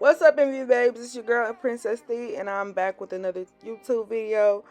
What's up, MV babes? It's your girl Princess D, and I'm back with another YouTube video.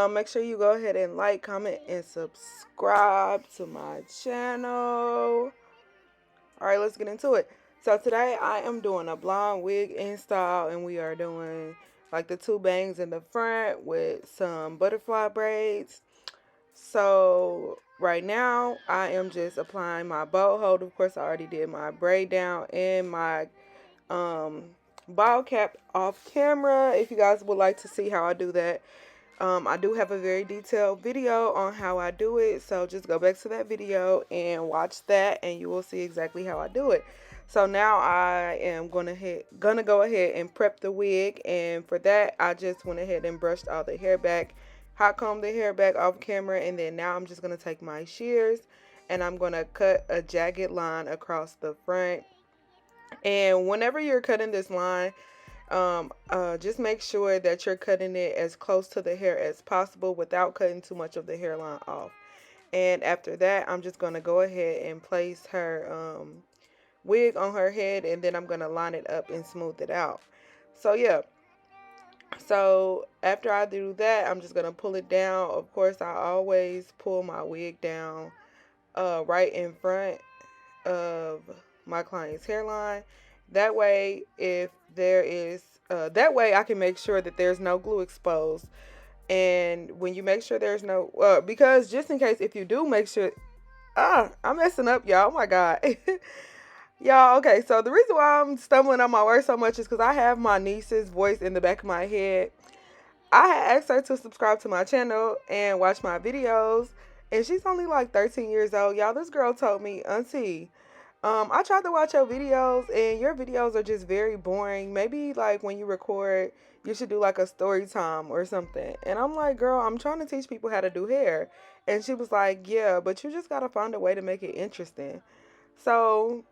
Make sure you go ahead and like, comment, and subscribe to my channel. All right, let's get into it. So today I am doing a blonde wig install, and we are doing like the two bangs in the front with some butterfly braids. So right now I am just applying my bow hold. Of course, I already did my braid down and my um, ball cap off camera. If you guys would like to see how I do that, I do have a very detailed video on how I do it. So just go back to that video and watch that, and you will see exactly how I do it. So now I am gonna go ahead and prep the wig, and for that I just went ahead and brushed all the hair back, hot combed the hair back off camera, and then now I'm just gonna take my shears and I'm gonna cut a jagged line across the front. And whenever you're cutting this line, just make sure that you're cutting it as close to the hair as possible without cutting too much of the hairline off. And after that, I'm just going to go ahead and place her wig on her head, and then I'm going to line it up and smooth it out. So yeah, so after I do that, I'm just going to pull it down. Of course, I always pull my wig down right in front of my client's hairline. That way, if there is, that way I can make sure that there's no glue exposed. And when you make sure there's no, because just in case if you do make sure, I'm messing up, y'all. Oh my God. Y'all, okay, so the reason why I'm stumbling on my words so much is because I have my niece's voice in the back of my head. I had asked her to subscribe to my channel and watch my videos, and she's only like 13 years old. Y'all, this girl told me, Auntie, I tried to watch your videos, and your videos are just very boring. Maybe like when you record, you should do like a story time or something. And I'm like, girl, I'm trying to teach people how to do hair. And she was like, yeah, but you just gotta find a way to make it interesting. So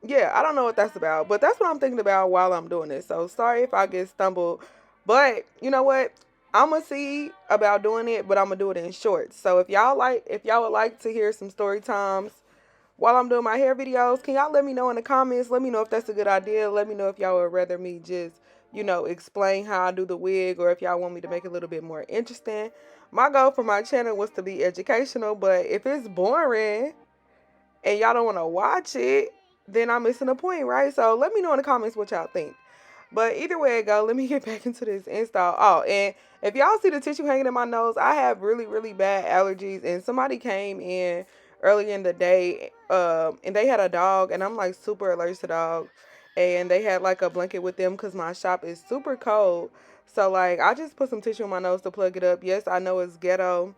yeah, I don't know what that's about, but that's what I'm thinking about while I'm doing this. So sorry if I get stumbled, but you know what? I'm gonna see about doing it, but I'm gonna do it in shorts. So if y'all would like to hear some story times while I'm doing my hair videos, can y'all let me know in the comments? Let me know if that's a good idea. Let me know if y'all would rather me just, explain how I do the wig, or if y'all want me to make it a little bit more interesting. My goal for my channel was to be educational, but if it's boring and y'all don't want to watch it, then I'm missing the point, right? So let me know in the comments what y'all think. But either way it go, let me get back into this install. Oh, and if y'all see the tissue hanging in my nose, I have really, really bad allergies. And somebody came in early in the day, and they had a dog, and I'm like super allergic to dogs. And they had like a blanket with them because my shop is super cold. So like I just put some tissue in my nose to plug it up. Yes, I know it's ghetto,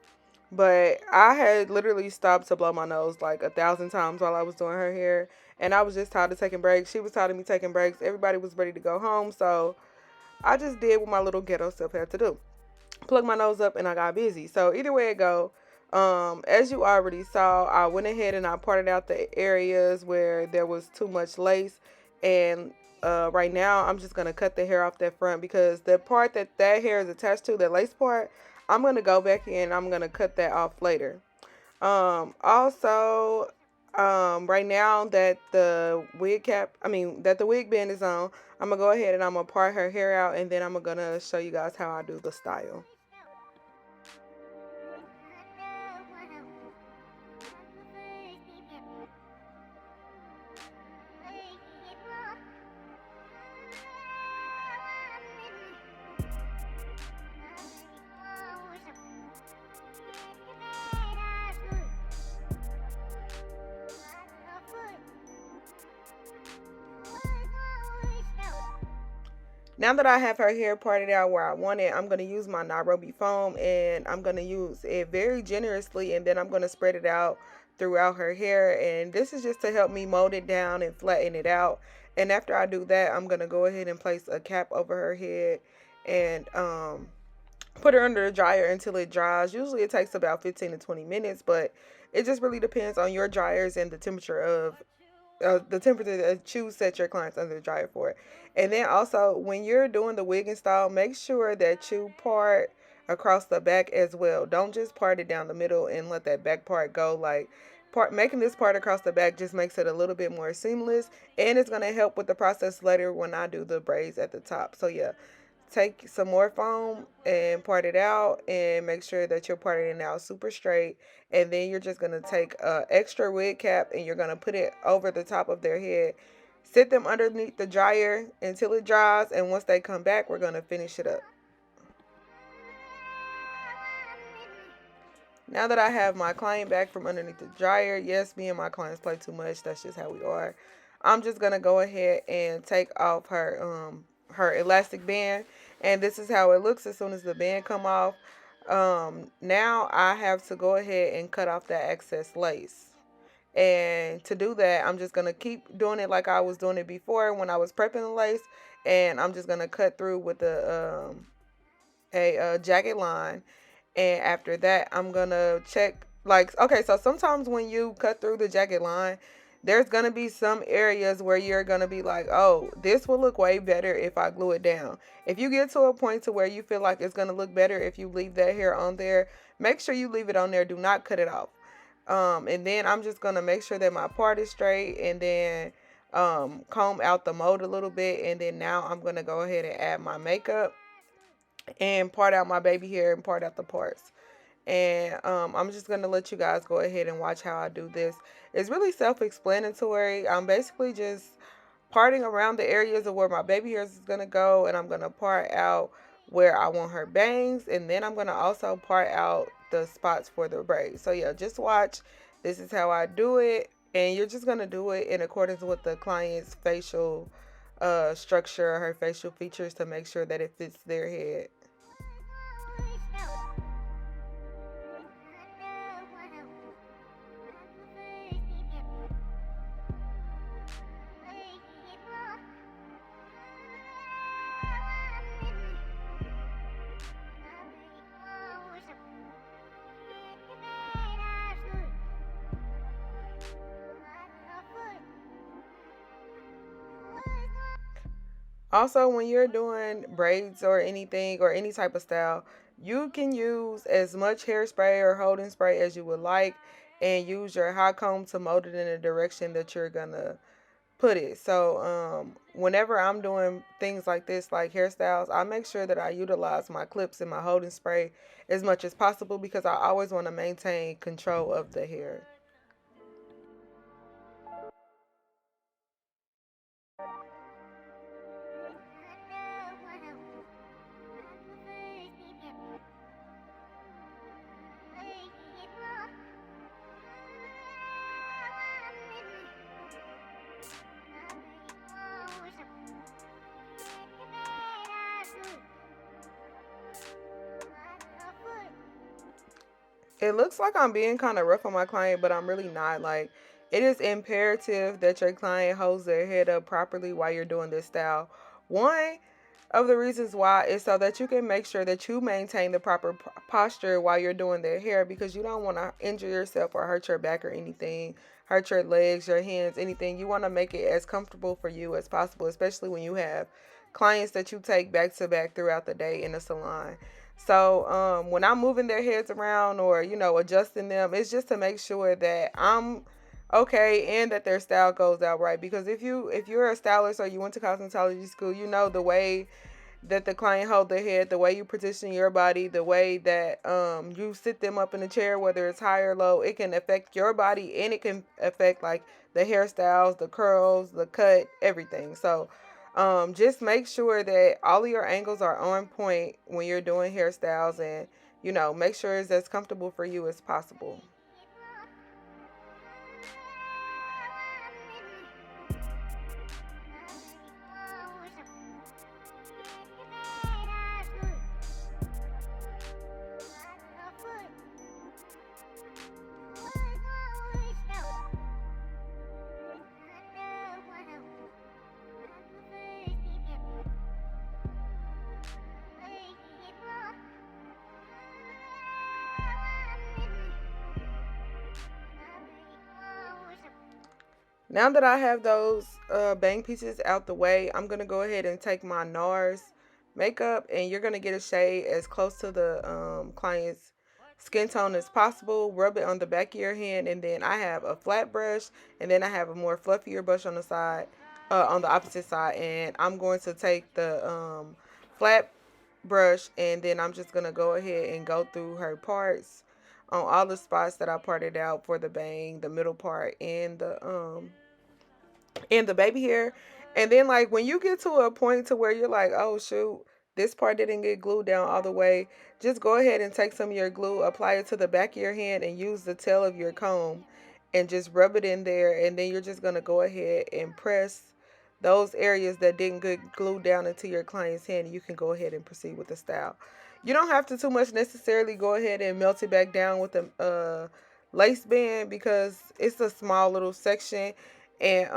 but I had literally stopped to blow my nose like 1,000 times while I was doing her hair. And I was just tired of taking breaks. She was tired of me taking breaks. Everybody was ready to go home. So I just did what my little ghetto self had to do. Plug my nose up and I got busy. So either way it go, as you already saw, I went ahead and I parted out the areas where there was too much lace. And right now I'm just going to cut the hair off that front, because the part that hair is attached to, that lace part, I'm going to go back in and I'm going to cut that off later. Also, right now that the wig band is on, I'm gonna go ahead and I'm gonna part her hair out, and then I'm gonna show you guys how I do the style. Now that I have her hair parted out where I want it, I'm going to use my Nairobi foam, and I'm going to use it very generously, and then I'm going to spread it out throughout her hair. And this is just to help me mold it down and flatten it out. And after I do that, I'm going to go ahead and place a cap over her head and put her under the dryer until it dries. Usually it takes about 15 to 20 minutes, but it just really depends on your dryers and the temperature that you set your clients under the dryer for. And then also, when you're doing the wig install, make sure that you part across the back as well. Don't just part it down the middle and let that back part go. Like, making this part across the back just makes it a little bit more seamless, and it's going to help with the process later when I do the braids at the top. So yeah, take some more foam and part it out, and make sure that you're parting it out super straight. And then you're just going to take a extra wig cap and you're going to put it over the top of their head. Sit them underneath the dryer until it dries, and once they come back, we're going to finish it up. Now that I have my client back from underneath the dryer, yes, me and my clients play too much. That's just how we are. I'm just gonna go ahead and take off her elastic band, and this is how it looks as soon as the band come off. Now I have to go ahead and cut off that excess lace. And to do that, I'm just gonna keep doing it like I was doing it before when I was prepping the lace, and I'm just gonna cut through with a jagged line. And after that, I'm gonna check, like, okay, so sometimes when you cut through the jagged line, there's gonna be some areas where you're gonna be like, oh, this will look way better if I glue it down. If you get to a point to where you feel like it's gonna look better if you leave that hair on there, make sure you leave it on there. Do not cut it off. And then I'm just gonna make sure that my part is straight, and then comb out the mold a little bit. And then now I'm gonna go ahead and add my makeup and part out my baby hair and part out the parts. And I'm just going to let you guys go ahead and watch how I do this. It's really self-explanatory. I'm basically just parting around the areas of where my baby hairs is going to go, and I'm going to part out where I want her bangs, and then I'm going to also part out the spots for the braids. So yeah, just watch. This is how I do it, and you're just going to do it in accordance with the client's facial structure, her facial features, to make sure that it fits their head. Also, when you're doing braids or anything or any type of style, you can use as much hairspray or holding spray as you would like, and use your hot comb to mold it in the direction that you're gonna put it. So, whenever I'm doing things like this, like hairstyles, I make sure that I utilize my clips and my holding spray as much as possible because I always want to maintain control of the hair. It looks like I'm being kind of rough on my client, but I'm really not. Like, it is imperative that your client holds their head up properly while you're doing this style. One of the reasons why is so that you can make sure that you maintain the proper posture while you're doing their hair, because you don't want to injure yourself or hurt your back or anything, hurt your legs, your hands, anything. You want to make it as comfortable for you as possible, especially when you have clients that you take back to back throughout the day in the salon. So when I'm moving their heads around or, adjusting them, it's just to make sure that I'm okay and that their style goes out right. Because if you're a stylist or you went to cosmetology school, you know the way that the client hold their head, the way you position your body, the way that you sit them up in the chair, whether it's high or low, it can affect your body, and it can affect like the hairstyles, the curls, the cut, everything. So just make sure that all of your angles are on point when you're doing hairstyles, and make sure it's as comfortable for you as possible. Now that I have those bang pieces out the way, I'm going to go ahead and take my NARS makeup, and you're going to get a shade as close to the client's skin tone as possible. Rub it on the back of your hand, and then I have a flat brush, and then I have a more fluffier brush on the side, on the opposite side, and I'm going to take the flat brush, and then I'm just gonna go ahead and go through her parts on all the spots that I parted out for the bang, the middle part, and the baby hair. And then like when you get to a point to where you're like, oh shoot, this part didn't get glued down all the way, just go ahead and take some of your glue, apply it to the back of your hand, and use the tail of your comb and just rub it in there. And then you're just gonna go ahead and press those areas that didn't get glued down into your client's hand. You can go ahead and proceed with the style. You don't have to too much necessarily go ahead and melt it back down with a lace band, because it's a small little section, and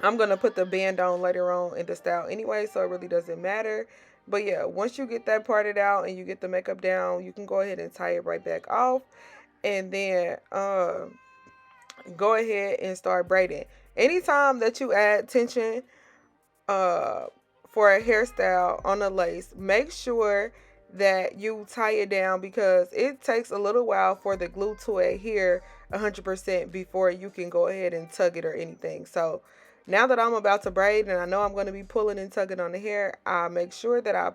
I'm gonna put the band on later on in the style anyway, so it really doesn't matter. But yeah, once you get that parted out and you get the makeup down, you can go ahead and tie it right back off, and then go ahead and start braiding. Anytime that you add tension uh for a hairstyle on a lace, make sure that you tie it down, because it takes a little while for the glue to adhere 100% before you can go ahead and tug it or anything. So now that I'm about to braid and I know I'm going to be pulling and tugging on the hair, I make sure that I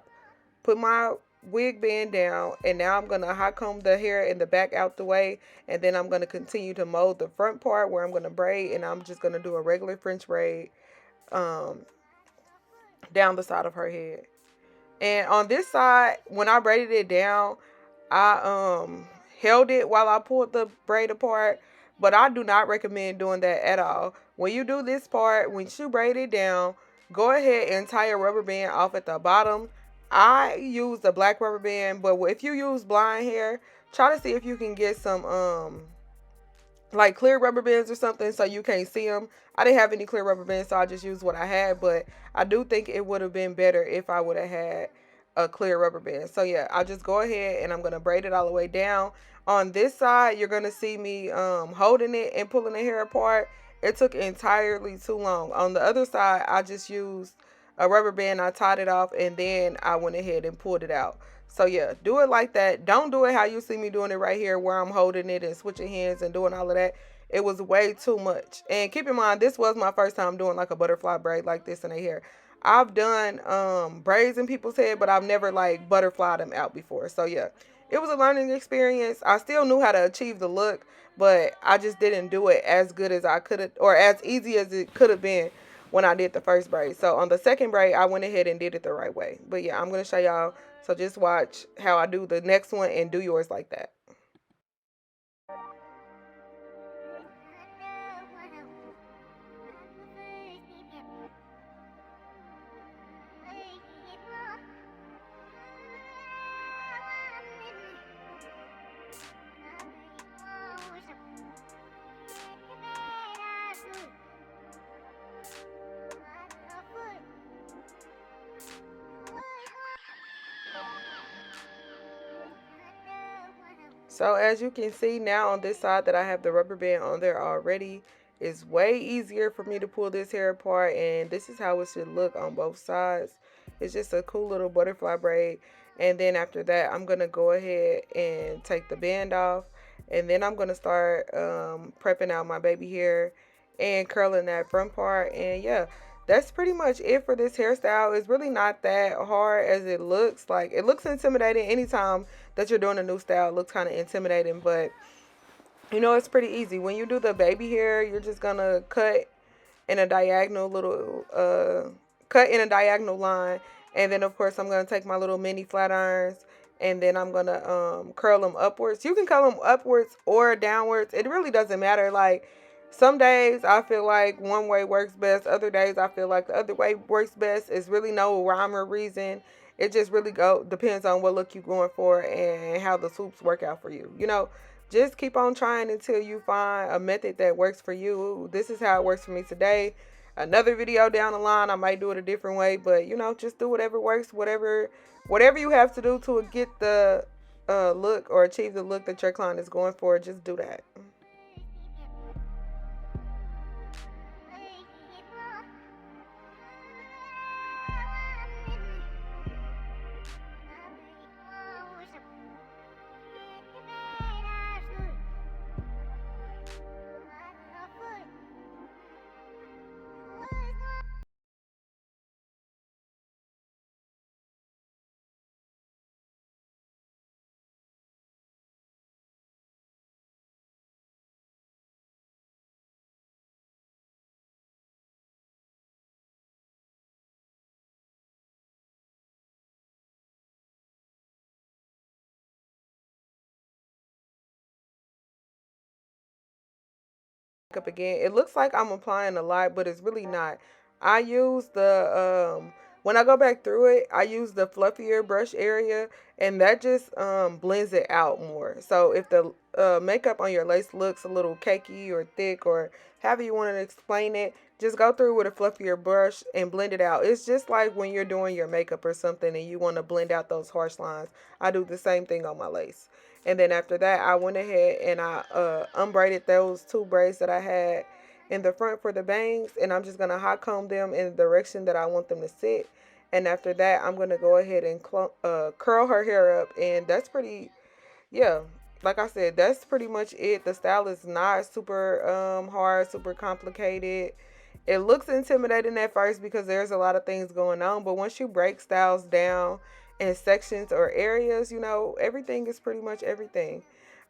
put my wig band down, and now I'm going to hot comb the hair in the back out the way, and then I'm going to continue to mold the front part where I'm going to braid, and I'm just going to do a regular French braid um, down the side of her head. And on this side, when I braided it down, I held it while I pulled the braid apart, but I do not recommend doing that at all. When you do this part, when you braid it down, go ahead and tie a rubber band off at the bottom. I use the black rubber band, but if you use blind hair, try to see if you can get some like clear rubber bands or something so you can't see them. I didn't have any clear rubber bands, so I just used what I had, but I do think it would have been better if I would have had a clear rubber band. So yeah, I'll just go ahead and I'm going to braid it all the way down. On this side, you're going to see me holding it and pulling the hair apart. It took entirely too long. On the other side, I just used a rubber band. I tied it off, and then I went ahead and pulled it out. So yeah, do it like that. Don't do it how you see me doing it right here, where I'm holding it and switching hands and doing all of that. It was way too much. And keep in mind, this was my first time doing like a butterfly braid like this in their hair. I've done braids in people's head, but I've never like butterflied them out before. So yeah, it was a learning experience. I still knew how to achieve the look, but I just didn't do it as good as I could have, or as easy as it could have been when I did the first braid. So on the second braid, I went ahead and did it the right way. But yeah, I'm going to show y'all. So just watch how I do the next one and do yours like that. So as you can see now on this side that I have the rubber band on there already, it's way easier for me to pull this hair apart, and this is how it should look on both sides. It's just a cool little butterfly braid. And then after that, I'm going to go ahead and take the band off, and then I'm going to start prepping out my baby hair and curling that front part. And yeah, that's pretty much it for this hairstyle. It's really not that hard as it looks. Like, it looks intimidating anytime that you're doing a new style. It looks kind of intimidating, but you know, it's pretty easy. When you do the baby hair, you're just gonna cut in a diagonal little cut in a diagonal line, and then of course I'm gonna take my little mini flat irons, and then I'm gonna curl them upwards. You can curl them upwards or downwards. It really doesn't matter. Like, some days I feel like one way works best. Other days I feel like the other way works best. It's really no rhyme or reason. It just really depends on what look you're going for and how the swoops work out for you. You know, just keep on trying until you find a method that works for you. This is how it works for me today. Another video down the line, I might do it a different way, but you know, just do whatever works, whatever you have to do to get the look or achieve the look that your client is going for. Just do that. Up again. It looks like I'm applying a lot, but it's really not. I use the when I go back through it, I use the fluffier brush area, and that just blends it out more. So if the makeup on your lace looks a little cakey or thick or however you want to explain it, just go through with a fluffier brush and blend it out. It's just like when you're doing your makeup or something and you want to blend out those harsh lines. I do the same thing on my lace. And then after that, I went ahead and I unbraided those two braids that I had in the front for the bangs. And I'm just going to hot comb them in the direction that I want them to sit. And after that, I'm going to go ahead and curl her hair up. And that's pretty, yeah, like I said, that's pretty much it. The style is not super hard, super complicated. It looks intimidating at first because there's a lot of things going on, but once you break styles down in sections or areas, you know, everything is pretty much everything.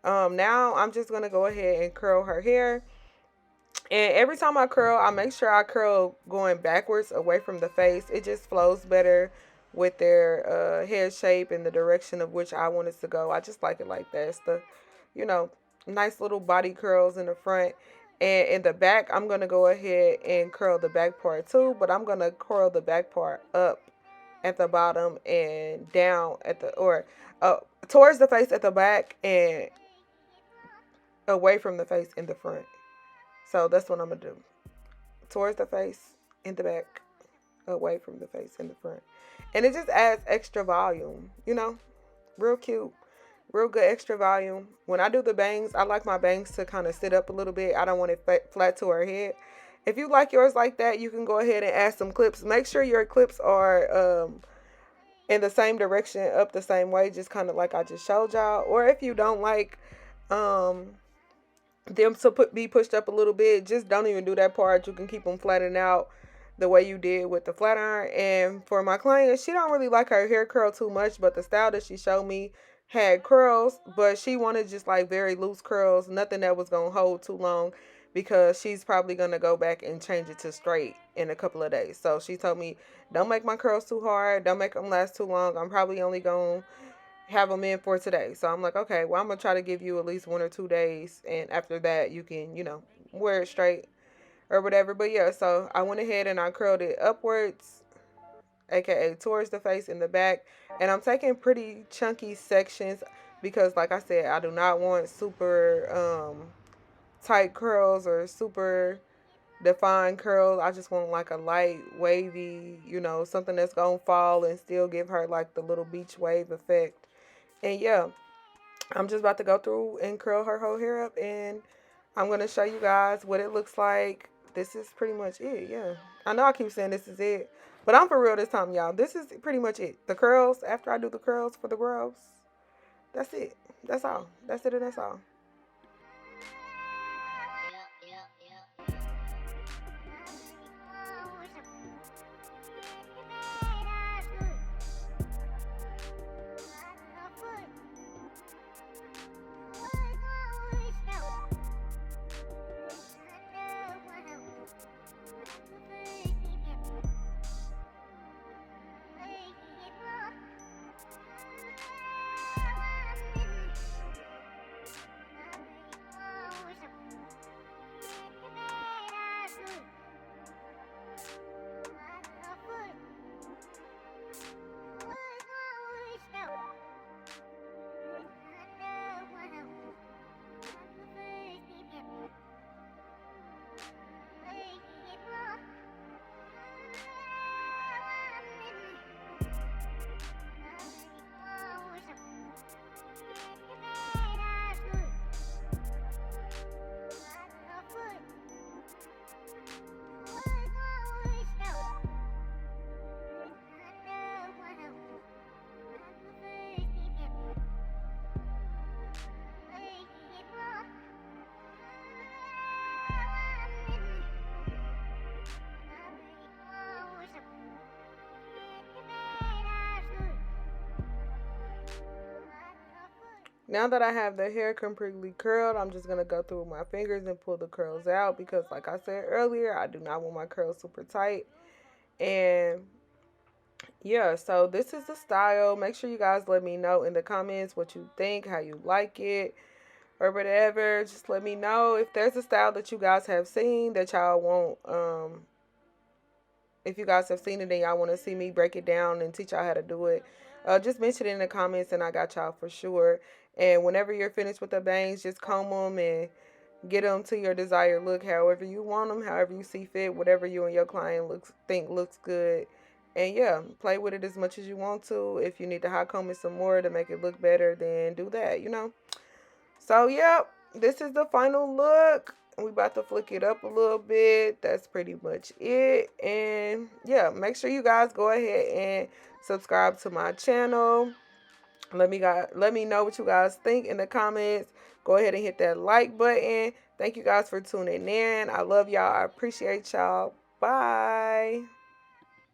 Now I'm just gonna go ahead and curl her hair. And every time I curl, I make sure I curl going backwards away from the face. It just flows better with their head shape and the direction of which I want it to go. I just like it like that. It's the, you know, nice little body curls in the front. And in the back, I'm going to go ahead and curl the back part too. But I'm going to curl the back part up at the bottom and down at the, or towards the face at the back and away from the face in the front. So that's what I'm going to do. Towards the face, in the back, away from the face, in the front. And it just adds extra volume, you know? Real cute. Real good extra volume. When I do the bangs, I like my bangs to kind of sit up a little bit. I don't want it flat to her head. If you like yours like that, you can go ahead and add some clips. Make sure your clips are in the same direction, up the same way, just kind of like I just showed y'all. Or if you don't like um, them to be pushed up a little bit, just don't even do that part. You can keep them flattened out the way you did with the flat iron. And for my client, she don't really like her hair curl too much, but the style that she showed me had curls, but she wanted just like very loose curls, nothing that was gonna hold too long, because she's probably gonna go back and change it to straight in a couple of days. So she told me, don't make my curls too hard, don't make them last too long. I'm probably only gonna have them in for today. So I'm like, okay, well, I'm gonna try to give you at least 1 or 2 days, and after that you can, you know, wear it straight or whatever. But yeah, so I went ahead and I curled it upwards, aka towards the face in the back. And I'm taking pretty chunky sections because like I said, I do not want super tight curls or super defined curls. I just want like a light wavy, you know, something that's gonna fall and still give her like the little beach wave effect. And yeah, I'm just about to go through and curl her whole hair up, and I'm going to show you guys what it looks like. This is pretty much it, yeah. I know I keep saying this is it, but I'm for real this time, y'all. This is pretty much it. The curls, after I do the curls for the girls, that's it. That's all. That's it and that's all. Now that I have the hair completely curled, I'm just going to go through with my fingers and pull the curls out because like I said earlier, I do not want my curls super tight. And yeah, so this is the style. Make sure you guys let me know in the comments what you think, how you like it, or whatever. Just let me know if there's a style that you guys have seen that y'all want. If you guys have seen it and y'all want to see me break it down and teach y'all how to do it, just mention it in the comments and I got y'all for sure. And whenever you're finished with the bangs, just comb them and get them to your desired look, however you want them, however you see fit, whatever you and your client think looks good. And yeah, play with it as much as you want to. If you need to hot comb it some more to make it look better, then do that. So yep, this is the final look. We about to flick it up a little bit. That's pretty much it. And yeah, make sure you guys go ahead and subscribe to my channel. Let me know what you guys think in the comments. Go ahead and hit that like button. Thank you guys for tuning in. I love y'all. I appreciate y'all. Bye.